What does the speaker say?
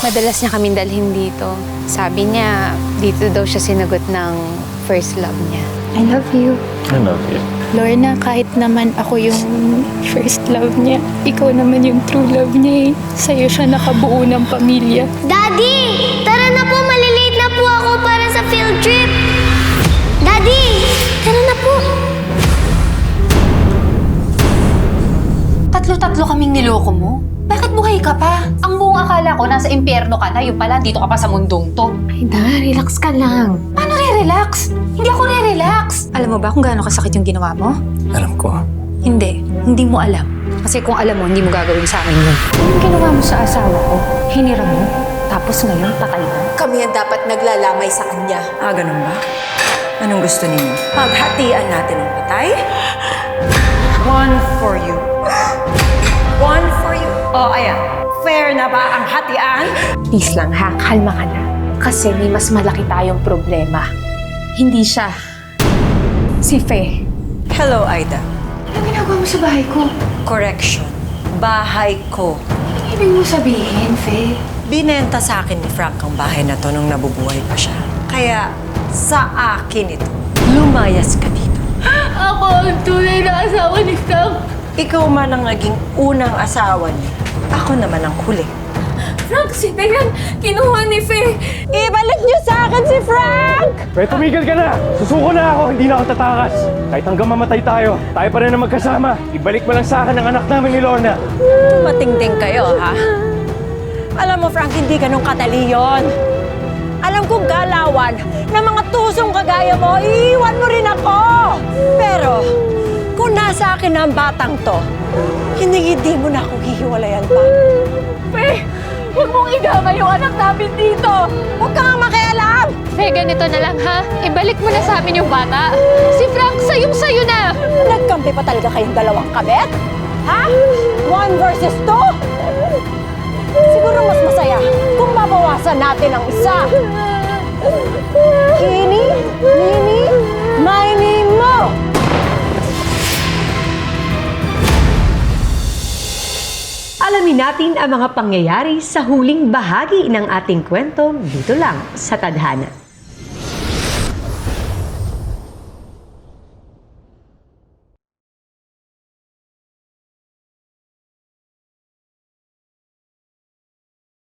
Madalas niya kaming dalhin dito. Sabi niya, dito daw siya sinagot ng first love niya. I love you. I love you. Lorna, kahit naman ako yung first love niya, ikaw naman yung true love niya eh. Sa'yo siya nakabuo ng pamilya. Daddy! Tara na po, malilate na po ako para sa field trip. Daddy! Tara na po. Tatlo-tatlo kaming niloko mo? Bakit buhay ka pa? Ang buong akala ko nasa impyerno ka na, yung pala dito ka pa sa mundong to. Aida, relax ka lang. Paano re-relax? Hindi ako re-relax. Alam mo ba kung gaano kasakit yung ginawa mo? Alam ko. Hindi mo alam. Kasi kung alam mo, hindi mo gagawin sa akin yun. Anong ginawa mo sa asawa ko? Hinira mo? Tapos ngayon, patay na? Kami ang dapat naglalamay sa kanya. Ah, ganun ba? Anong gusto ninyo? Paghatian natin ang patay? One for you. One for you. O, ayan. Fair na ba ang hatian? Please lang ha, kalma ka na. Kasi may mas malaki tayong problema. Hindi siya. Si Faye. Hello, Aida. Anong ginagawa mo sa bahay ko? Correction. Bahay ko. Ibig mo sabihin, Faye? Binenta sa akin ni Frank ang bahay na to nung nabubuhay pa siya. Kaya, sa akin ito. Lumayas ka dito. Ako ang tunay na asawa ni Frank. Ikaw man ang naging unang asawa niya. Ako naman ang huli. Frank, si Dayan, kinuha ni Faye. Ibalik niyo sa akin si Frank! Pwede tumigil ka na! Susuko na ako, hindi na ako tatakas. Kahit hanggang mamatay tayo, tayo pa rin na magkasama. Ibalik mo lang sa akin ang anak namin ni Lorna. Matingting kayo, ha? Alam mo, Frank, hindi ganun kadali yun. Alam kong galawan na mga tusong kagaya mo, iiwan mo rin ako! Pero, kung nasa akin ang batang to, hindi mo na ako hihiwalayan pa. Faye, huwag mong idama yung anak namin dito. Huwag ka nga makialam! Faye, ganito na lang ha. Ibalik mo na sa amin yung bata. Si Frank, sayong-sayo na. Nagkampi pa talaga kayong dalawang kabet? Ha? 1 versus 2? Siguro mas masaya kung mabawasan natin ang isa. Kini, Nini, Mini mo! Alamin natin ang mga pangyayari sa huling bahagi ng ating kwento dito lang sa Tadhana.